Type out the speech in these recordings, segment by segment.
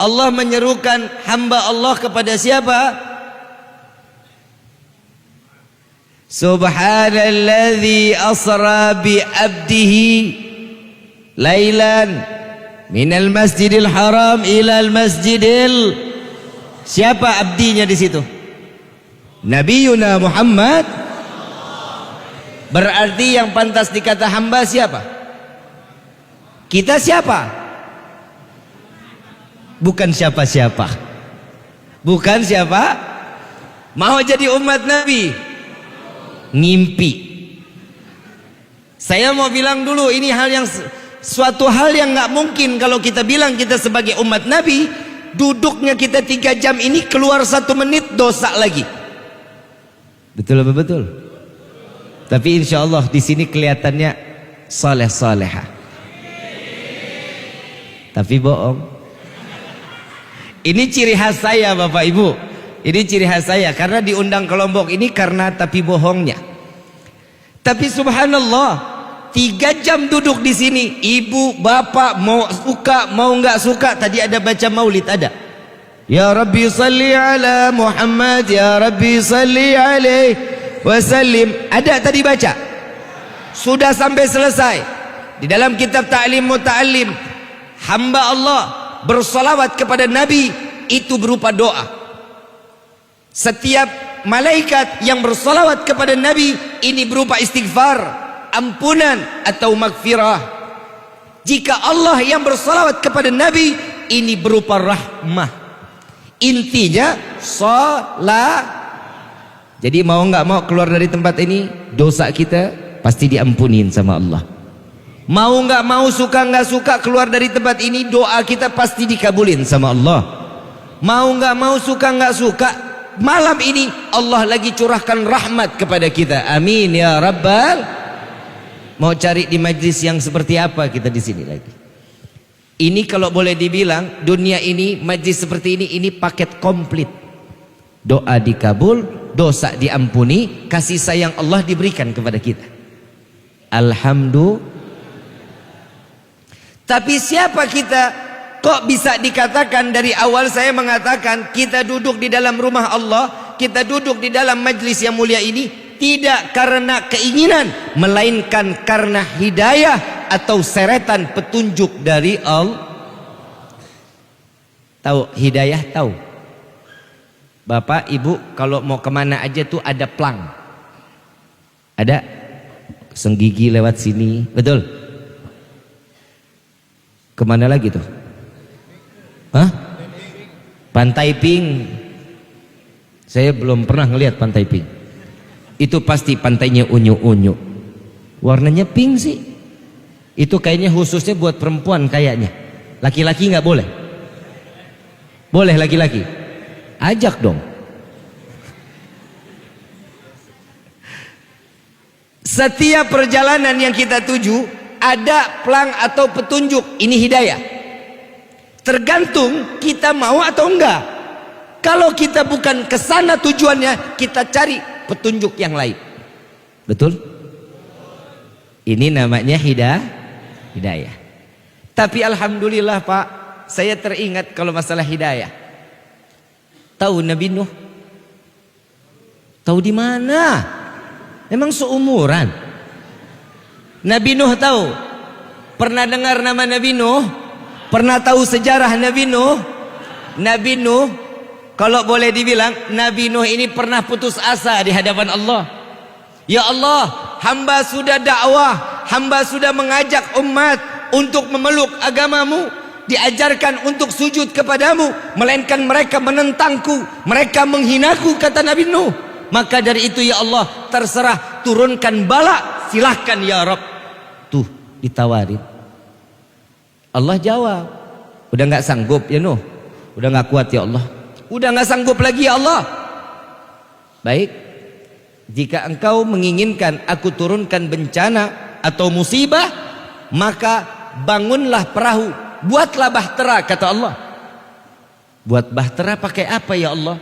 Allah menyerukan hamba Allah kepada siapa? Subhanalladzi asra bi abdihi lailan minal masjidil haram ilal masjidil. Siapa abdinya di situ? Nabiyuna Muhammad. Berarti yang pantas dikata hamba siapa? Kita siapa? Bukan siapa-siapa. Bukan siapa? Mau jadi umat Nabi? Ngimpi. Saya mau bilang dulu, ini suatu hal yang nggak mungkin kalau kita bilang kita sebagai umat Nabi. Duduknya kita 3 jam ini, keluar 1 menit dosa lagi. Betul apa betul? Tapi insya Allah di sini kelihatannya saleh-saleha. Tapi bohong. Ini ciri khas saya Bapak Ibu. Ini ciri khas saya karena diundang ke Lombok ini karena tapi bohongnya. Tapi subhanallah, 3 jam duduk di sini, ibu, bapak, mau suka, mau nggak suka. Tadi ada baca maulid, ada. Ya Rabbi salli ala Muhammad, Ya Rabbi salli alaihi wasallim. Ada tadi baca. Sudah sampai selesai. Di dalam kitab Ta'lim Muta'allim, hamba Allah bersolawat kepada Nabi itu berupa doa. Setiap malaikat yang bersolawat kepada Nabi ini berupa istighfar, ampunan atau magfirah. Jika Allah yang bersolawat kepada Nabi ini berupa rahmah. Intinya salat. Jadi mau nggak mau keluar dari tempat ini, dosa kita pasti diampunin sama Allah. Mau nggak mau, suka nggak suka, keluar dari tempat ini, doa kita pasti dikabulin sama Allah. Mau nggak mau, suka nggak suka, malam ini Allah lagi curahkan rahmat kepada kita. Amin ya Rabbal. Mau cari di majlis yang seperti apa kita di sini lagi? Ini kalau boleh dibilang dunia ini, majlis seperti ini paket komplit. Doa dikabul, dosa diampuni, kasih sayang Allah diberikan kepada kita. Alhamdulillah. Tapi siapa kita? Kok bisa dikatakan dari awal saya mengatakan kita duduk di dalam rumah Allah, kita duduk di dalam majlis yang mulia ini tidak karena keinginan, melainkan karena hidayah atau seretan petunjuk dari Allah. Tahu hidayah? Tahu? Bapak, Ibu kalau mau kemana aja tuh ada plang. Ada senggigi lewat sini, betul? Kemana lagi tuh? Hah? Pantai Pink. Saya belum pernah ngelihat Pantai Pink. Itu pasti pantainya unyu-unyu. Warnanya pink sih. Itu kayaknya khususnya buat perempuan kayaknya. Laki-laki nggak boleh. Boleh laki-laki. Ajak dong. Setiap perjalanan yang kita tuju ada plang atau petunjuk. Ini hidayah. Tergantung kita mau atau enggak. Kalau kita bukan ke sana tujuannya, kita cari petunjuk yang lain. Betul? Ini namanya hidayah. Tapi alhamdulillah Pak, saya teringat kalau masalah hidayah. Tahu Nabi Nuh? Tahu di mana? Emang seumuran? Nabi Nuh tahu? Pernah dengar nama Nabi Nuh? Pernah tahu sejarah Nabi Nuh? Nabi Nuh, kalau boleh dibilang, Nabi Nuh ini pernah putus asa di hadapan Allah. Ya Allah, hamba sudah dakwah, hamba sudah mengajak umat untuk memeluk agamamu, diajarkan untuk sujud kepadamu, melainkan mereka menentangku, mereka menghinaku, kata Nabi Nuh. Maka dari itu ya Allah, terserah, turunkan bala, silahkan ya Rabb. Tuh ditawarin. Allah jawab, udah nggak sanggup ya Nuh, udah nggak kuat ya Allah, udah nggak sanggup lagi ya Allah. Baik, jika engkau menginginkan aku turunkan bencana atau musibah, maka bangunlah perahu, buatlah bahtera, kata Allah. Buat bahtera pakai apa ya Allah?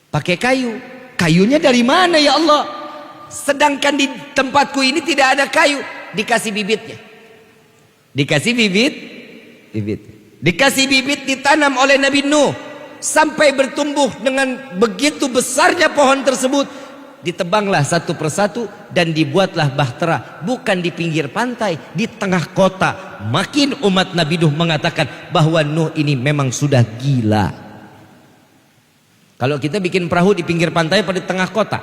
Pakai kayu. Kayunya dari mana ya Allah? Sedangkan di tempatku ini tidak ada kayu. Dikasih bibitnya. Dikasih bibit. Dikasih bibit, ditanam oleh Nabi Nuh sampai bertumbuh dengan begitu besarnya pohon tersebut. Ditebanglah satu persatu dan dibuatlah bahtera, bukan di pinggir pantai, di tengah kota. Makin umat Nabi Nuh mengatakan bahwa Nuh ini memang sudah gila. Kalau kita bikin perahu di pinggir pantai pada di tengah kota,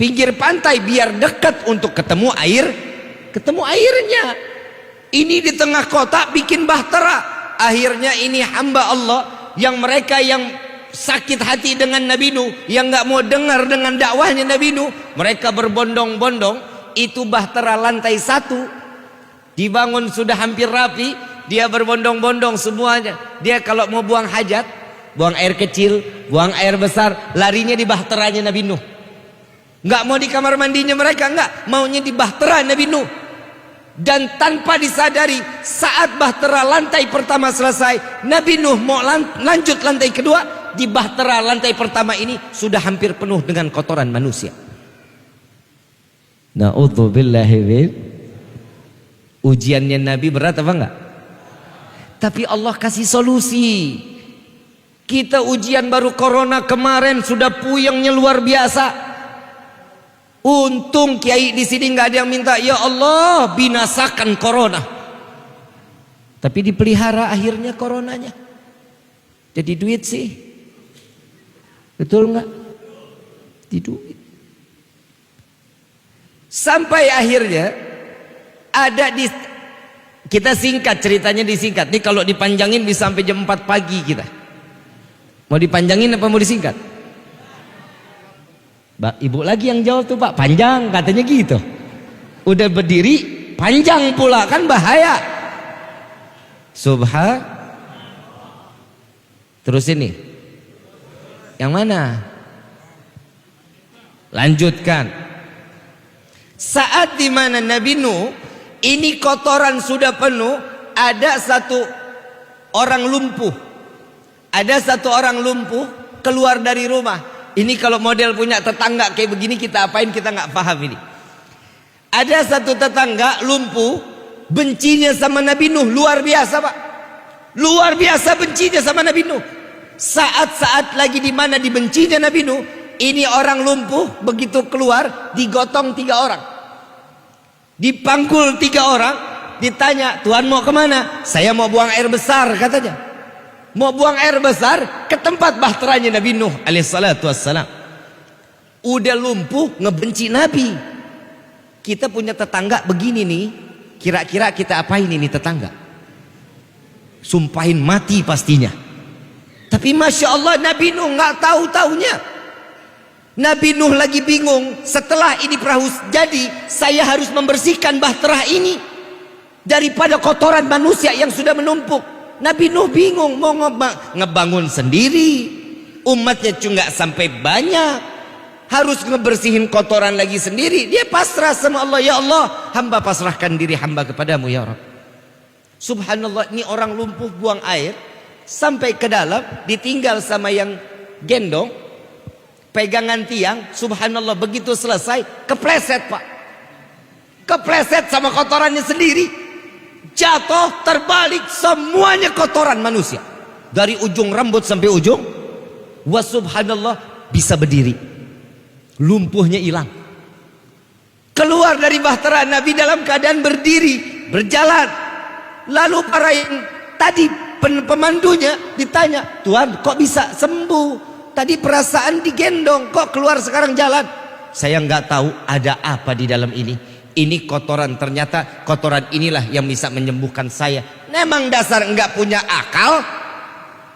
pinggir pantai biar dekat untuk ketemu air, ketemu airnya. Ini di tengah kota bikin bahtera. Akhirnya ini hamba Allah yang mereka yang sakit hati dengan Nabi Nuh, yang nggak mau dengar dengan dakwahnya Nabi Nuh, mereka berbondong-bondong. Itu bahtera lantai 1 dibangun sudah hampir rapi, dia berbondong-bondong semuanya. Dia kalau mau buang hajat, buang air kecil, buang air besar, larinya di bahteranya Nabi Nuh. Nggak mau di kamar mandinya mereka, nggak maunya di bahtera Nabi Nuh. Dan tanpa disadari, saat bahtera lantai pertama selesai, Nabi Nuh mau lanjut lantai kedua, di bahtera lantai pertama ini sudah hampir penuh dengan kotoran manusia. Na'udzubillahi min. Ujiannya Nabi berat apa enggak? Tapi Allah kasih solusi. Kita ujian baru corona kemarin sudah puyengnya luar biasa. Untung kiai di sini nggak ada yang minta ya Allah binasakan corona, tapi dipelihara akhirnya coronanya. Jadi duit sih, betul nggak? Di duit. Sampai akhirnya ada di, kita singkat ceritanya, disingkat. Nih kalau dipanjangin bisa sampai jam 4 pagi kita. Mau dipanjangin apa mau disingkat? Ibu lagi yang jawab tuh Pak, panjang katanya gitu. Udah berdiri panjang pula kan bahaya. Terus ini yang mana? Lanjutkan. Saat dimana Nabi Nuh ini kotoran sudah penuh, ada satu orang lumpuh. Ada satu orang lumpuh keluar dari rumah. Ini kalau model punya tetangga kayak begini kita apain, kita nggak paham ini. Ada satu tetangga lumpuh, bencinya sama Nabi Nuh luar biasa Pak. Luar biasa bencinya sama Nabi Nuh. Saat-saat lagi di mana dibencinya Nabi Nuh, ini orang lumpuh begitu keluar digotong 3 orang. Dipangkul 3 orang, ditanya, "Tuhan mau kemana?" "Saya mau buang air besar," katanya. Mau buang air besar ke tempat bahteranya Nabi Nuh alaihissalatu wassalam. Udah lumpuh ngebenci Nabi. Kita punya tetangga begini nih, kira-kira kita apain ini tetangga? Sumpahin mati pastinya. Tapi Masya Allah Nabi Nuh nggak tahu-taunya. Nabi Nuh lagi bingung, setelah ini perahu jadi saya harus membersihkan bahtera ini daripada kotoran manusia yang sudah menumpuk. Nabi Nuh bingung mau ngebangun sendiri, umatnya cuma nggak sampai banyak, harus ngebersihin kotoran lagi sendiri. Dia pasrah sama Allah, ya Allah hamba pasrahkan diri hamba kepadamu ya Rabb. Subhanallah, ini orang lumpuh buang air sampai ke dalam, ditinggal sama yang gendong pegangan tiang. Subhanallah, begitu selesai kepleset Pak, kepleset sama kotorannya sendiri. Jatuh, terbalik, semuanya kotoran manusia. Dari ujung rambut sampai ujung. Wa subhanallah, bisa berdiri. Lumpuhnya hilang. Keluar dari bahtera Nabi dalam keadaan berdiri, berjalan. Lalu para yang tadi pemandunya ditanya, "Tuhan kok bisa sembuh? Tadi perasaan digendong, kok keluar sekarang jalan?" "Saya nggak tahu ada apa di dalam ini. Ini kotoran, ternyata kotoran inilah yang bisa menyembuhkan saya." Memang dasar enggak punya akal.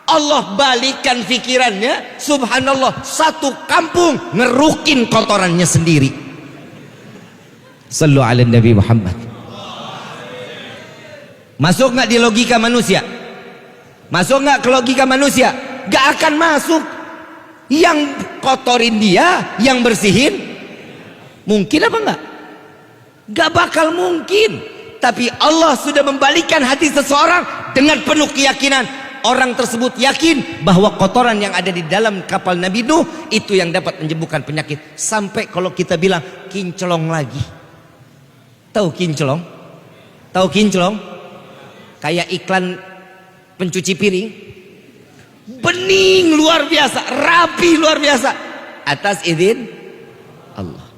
Allah balikan pikirannya. Subhanallah, satu kampung ngerukin kotorannya sendiri. Sallu ala Nabi Muhammad. Masuk nggak di logika manusia? Masuk nggak ke logika manusia? Gak akan masuk. Yang kotorin dia, yang bersihin, mungkin apa enggak? Gak bakal mungkin. Tapi Allah sudah membalikan hati seseorang dengan penuh keyakinan. Orang tersebut yakin bahwa kotoran yang ada di dalam kapal Nabi Nuh itu yang dapat menyembuhkan penyakit. Sampai kalau kita bilang kinclong lagi. Tahu kinclong? Tahu kinclong? Kayak iklan pencuci piring, bening luar biasa, rapi luar biasa, atas izin Allah.